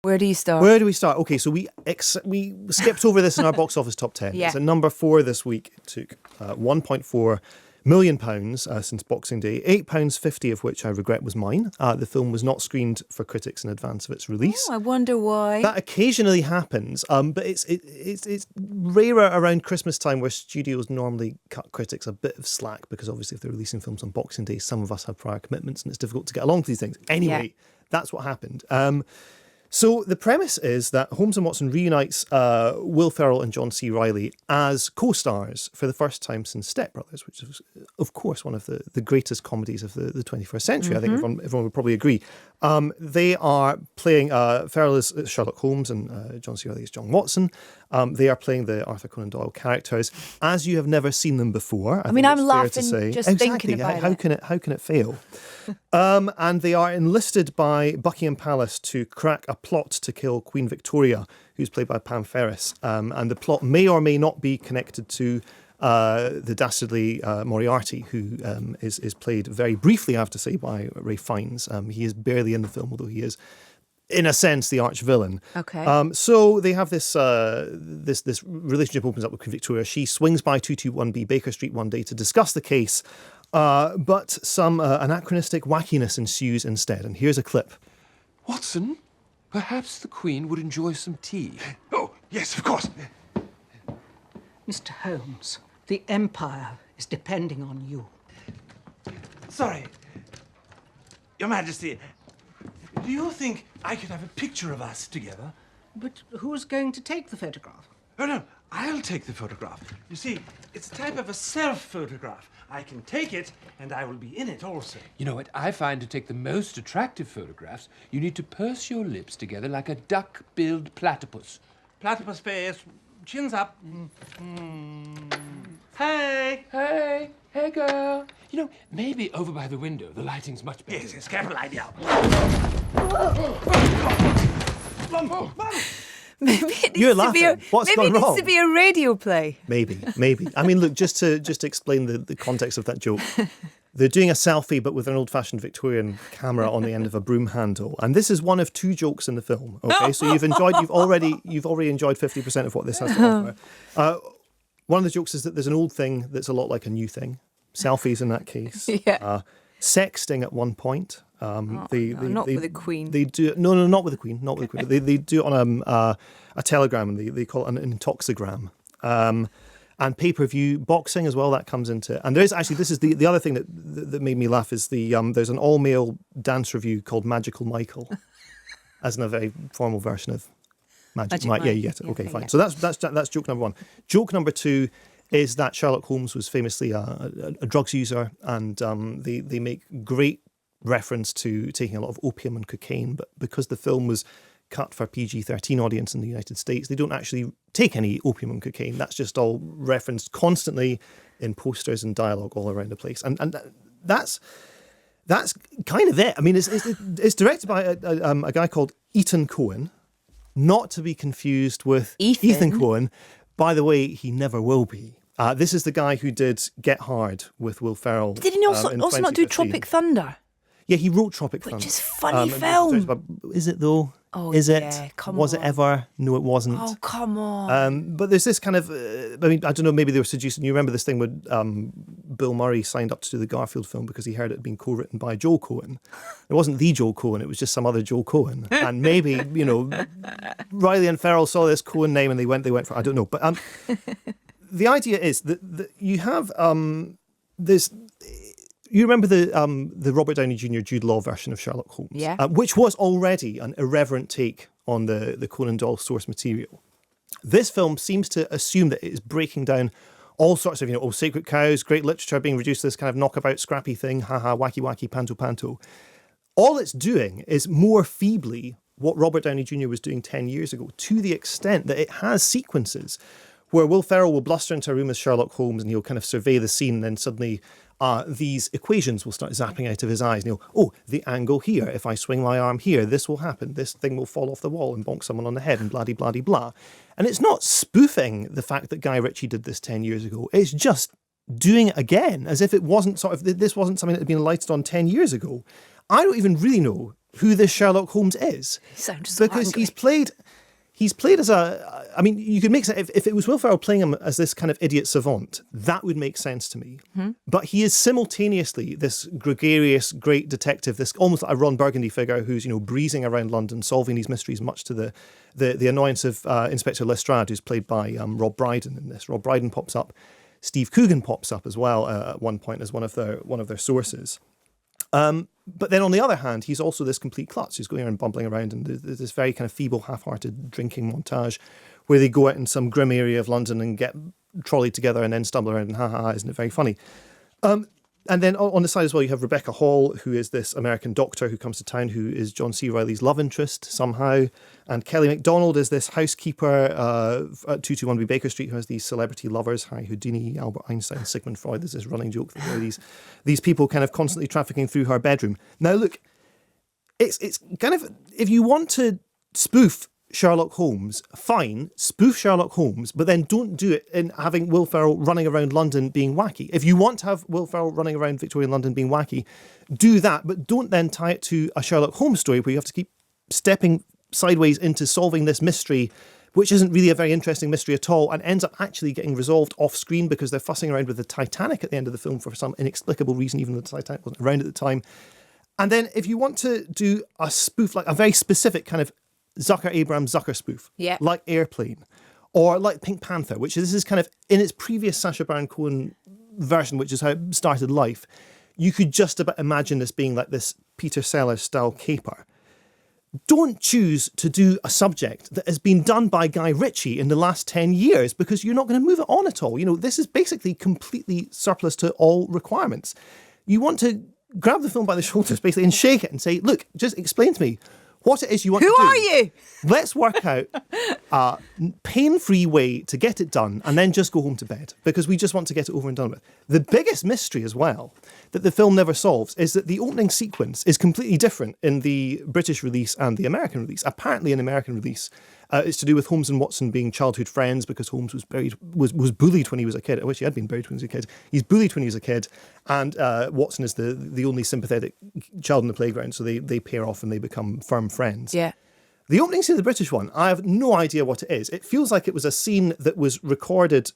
Where do you start? Where do we start? Okay, so we skipped over this in our box office top 10. Yeah. It's at number 4 this week. It took £1.4 million since Boxing Day, £8.50 of which I regret was mine. The film was not screened for critics in advance of its release. Oh, I wonder why. That occasionally happens, but it's rarer around Christmas time, where studios normally cut critics a bit of slack, because obviously if they're releasing films on Boxing Day, some of us have prior commitments and it's difficult to get along to these things. Anyway, That's what happened. So the premise is that Holmes and Watson reunites Will Ferrell and John C. Reilly as co-stars for the first time since Step Brothers, which is, of course, one of the greatest comedies of the 21st century. I think everyone would probably agree. They are playing, Ferrell is Sherlock Holmes and John C. Reilly is John Watson. They are playing the Arthur Conan Doyle characters as you have never seen them before. I mean, I'm laughing just thinking about it. How can it fail? And they are enlisted by Buckingham Palace to crack a plot to kill Queen Victoria, who's played by Pam Ferris. And the plot may or may not be connected to the dastardly Moriarty, who is played very briefly, I have to say, by Ray Fiennes. He is barely in the film, although he is, in a sense, the arch villain. Okay. So they have this this relationship opens up with Queen Victoria. She swings by 221B Baker Street one day to discuss the case, but some anachronistic wackiness ensues instead. And here's a clip. Watson, perhaps the Queen would enjoy some tea. Oh, yes, of course. Mr. Holmes, the Empire is depending on you. Sorry. Your Majesty, do you think I could have a picture of us together? But who's going to take the photograph? Oh, no, I'll take the photograph. You see, it's a type of a self-photograph. I can take it, and I will be in it also. You know what? I find to take the most attractive photographs, you need to purse your lips together like a duck-billed platypus. Platypus face, chins up. Hey! Hey! Hey, girl! You know, maybe over by the window, the lighting's much better. Yes, careful idea. Maybe it You're needs to be laughing. What's maybe gone it needs wrong? to be a radio play. Maybe. I mean, look, just to explain the context of that joke. They're doing a selfie, but with an old-fashioned Victorian camera on the end of a broom handle, and this is one of 2 jokes in the film. Okay, so you've already enjoyed 50% of what this has to offer. One of the jokes is that there's an old thing that's a lot like a new thing. Selfies in that case. Yeah. Sexting at one point. Not with the Queen. They do no, not with the Queen, not with the Queen. They do it on a telegram, and they call it an intoxigram. And pay-per-view boxing as well, that comes into it. And there is actually, this is the other thing that made me laugh is there's an all-male dance review called Magical Michael, as in a very formal version of Magic Mike. Yeah, you get it. Okay, fine. So that's joke number 1. Joke number 2 is that Sherlock Holmes was famously a drugs user, and they make great reference to taking a lot of opium and cocaine, but because the film was cut for PG-13 audience in the United States, they don't actually take any opium and cocaine. That's just all referenced constantly in posters and dialogue all around the place, and that's kind of it. I mean, it's directed by a guy called Ethan Coen, not to be confused with Ethan Coen. By the way, he never will be. This is the guy who did Get Hard with Will Ferrell. Did he also not do Tropic Thunder? Yeah, he wrote Tropic Thunder. Which is funny film. Is it though? Oh, is it? Yeah, come was on. it ever? No, it wasn't. Oh, come on. But there's this kind of, I mean, I don't know, maybe they were seducing. You remember this thing when Bill Murray signed up to do the Garfield film because he heard it had been co-written by Joel Coen. It wasn't the Joel Coen, it was just some other Joel Coen. And maybe, Riley and Ferrell saw this Coen name and they went for it. I don't know. But the idea is that you have this... You remember the Robert Downey Jr. Jude Law version of Sherlock Holmes, which was already an irreverent take on the Conan Doyle source material. This film seems to assume that it is breaking down all sorts of, sacred cows, great literature being reduced to this kind of knockabout, scrappy thing, haha, wacky, wacky, panto, panto. All it's doing is more feebly what Robert Downey Jr. was doing 10 years ago, to the extent that it has sequences where Will Ferrell will bluster into a room as Sherlock Holmes and he'll kind of survey the scene, and then suddenly these equations will start zapping out of his eyes. And the angle here, if I swing my arm here, this will happen. This thing will fall off the wall and bonk someone on the head and blah-de-blah-de-blah. And it's not spoofing the fact that Guy Ritchie did this 10 years ago. It's just doing it again, as if it wasn't this wasn't something that had been lighted on 10 years ago. I don't even really know who this Sherlock Holmes is. He sounds so because angry. he's played as a. I mean, you could make sense if it was Will Ferrell playing him as this kind of idiot savant. That would make sense to me. But he is simultaneously this gregarious, great detective, this almost like a Ron Burgundy figure who's breezing around London, solving these mysteries, much to the annoyance of Inspector Lestrade, who's played by Rob Brydon in this. Rob Brydon pops up. Steve Coogan pops up as well at one point as one of their sources. But then on the other hand, he's also this complete klutz who's going around bumbling around, and there's this very kind of feeble, half-hearted drinking montage where they go out in some grim area of London and get trolleyed together and then stumble around and ha, isn't it very funny? And then on the side as well, you have Rebecca Hall, who is this American doctor who comes to town, who is John C. Reilly's love interest somehow. And Kelly MacDonald is this housekeeper at 221B Baker Street who has these celebrity lovers, Harry Houdini, Albert Einstein, Sigmund Freud. There's this running joke that there are these people kind of constantly trafficking through her bedroom. Now, look, it's kind of, if you want to spoof Sherlock Holmes, fine, spoof Sherlock Holmes, but then don't do it in having Will Ferrell running around London being wacky. If you want to have Will Ferrell running around Victorian London being wacky, do that, but don't then tie it to a Sherlock Holmes story where you have to keep stepping sideways into solving this mystery, which isn't really a very interesting mystery at all, and ends up actually getting resolved off screen because they're fussing around with the Titanic at the end of the film for some inexplicable reason, even though the Titanic wasn't around at the time. And then if you want to do a spoof, like a very specific kind of Zucker spoof, like Airplane, or like Pink Panther, which this is kind of in its previous Sacha Baron Cohen version, which is how it started life. You could just about imagine this being like this Peter Sellers style caper. Don't choose to do a subject that has been done by Guy Ritchie in the last 10 years because you're not going to move it on at all. This is basically completely surplus to all requirements. You want to grab the film by the shoulders basically and shake it and say, look, just explain to me what it is you want to do. Who are you? Let's work out a pain-free way to get it done and then just go home to bed because we just want to get it over and done with. The biggest mystery as well that the film never solves is that the opening sequence is completely different in the British release and the American release. Apparently in the American release, it's to do with Holmes and Watson being childhood friends because Holmes was bullied when he was a kid. I wish he had been buried when he was a kid. He's bullied when he was a kid, and Watson is the only sympathetic child in the playground, so they pair off and they become firm friends. Yeah. The opening scene of the British one, I have no idea what it is. It feels like it was a scene that was recorded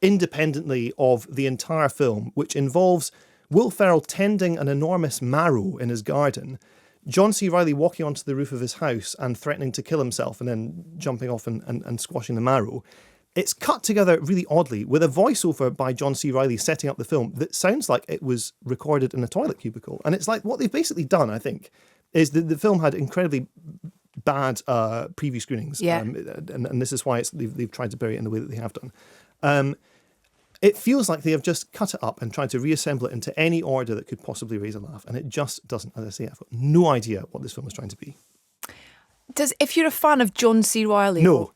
independently of the entire film, which involves Will Ferrell tending an enormous marrow in his garden, John C. Reilly walking onto the roof of his house and threatening to kill himself and then jumping off and squashing the marrow. It's cut together really oddly with a voiceover by John C. Reilly setting up the film that sounds like it was recorded in a toilet cubicle. And it's like what they've basically done, I think, is that the film had incredibly bad preview screenings. Yeah. And this is why they've tried to bury it in the way that they have done. It feels like they have just cut it up and tried to reassemble it into any order that could possibly raise a laugh. And it just doesn't. As I say, I've got no idea what this film is trying to be. If you're a fan of John C. Reilly... No.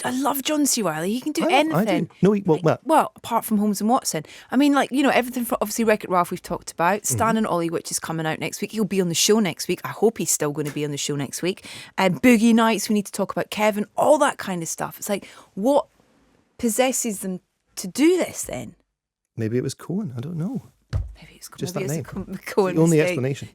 I love John C. Reilly. He can do anything. I do. No, well, apart from Holmes and Watson. I mean, everything from, obviously, Wreck-It Ralph we've talked about. Stan and Ollie, which is coming out next week. He'll be on the show next week. I hope he's still going to be on the show next week. And Boogie Nights, we need to talk about Kevin, all that kind of stuff. It's like, what possesses them to do this then? Maybe it was Cohen. I don't know. Maybe it's just maybe that it's name. a Cohen the only mistake. explanation.